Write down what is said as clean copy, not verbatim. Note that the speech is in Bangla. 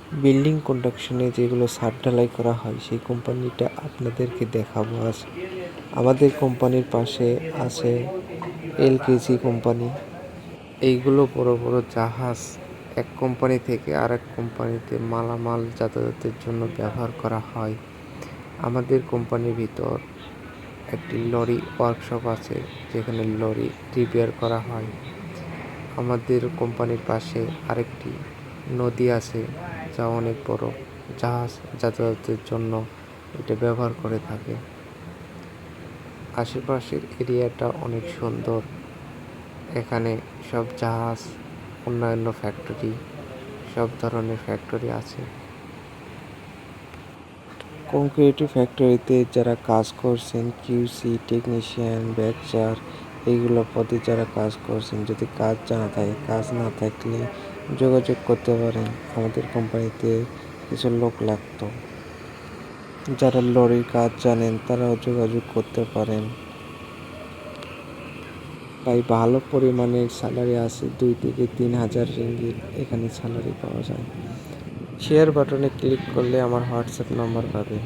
বিল্ডিং কনস্ট্রাকশনে যেগুলো ছাদ ঢালাই করা হয় সেই কোম্পানিটা আপনাদেরকে দেখাবো আজ। আমাদের কোম্পানির পাশে আছে এলকেজি কোম্পানি। এইগুলো বড় বড় জাহাজ এক কোম্পানি থেকে আরেক কোম্পানিতে মালামাল যাতায়াতের জন্য ব্যবহার করা হয়। আমাদের কোম্পানির ভিতর একটি লরি ওয়ার্কশপ আছে, যেখানে লরি রিপেয়ার করা হয়। আমাদের কোম্পানির পাশে আরেকটি নদী আছে, যা অনেক বড়, জাহাজ যাতায়াতের জন্য এটা ব্যবহার করে থাকে। আশেপাশের এরিয়াটা অনেক সুন্দর। এখানে সব জাহাজ, অন্যান্য ফ্যাক্টরি, সব ধরনের ফ্যাক্টরি আছে। কংক্রিট ফ্যাক্টরিতে যারা কাজ করছেন, কিউসি টেকনিশিয়ান, ব্যাকচার, এইগুলো পদে যারা কাজ করছেন, যদি কাজ জানা থাকে, কাজ না থাকলে যোগাযোগ করতে পারেন। আমাদের কোম্পানিতে কিছু লোক লাগতো। যারা লরির কাজ জানেন তারাও যোগাযোগ করতে পারেন। তাই ভালো পরিমাণের স্যালারি আছে, 2 থেকে 3 হাজার রিঙ্গিত এখানে স্যালারি পাওয়া যায়। শেয়ার বাটনে ক্লিক করলে আমার হোয়াটসঅ্যাপ নাম্বার পাবে।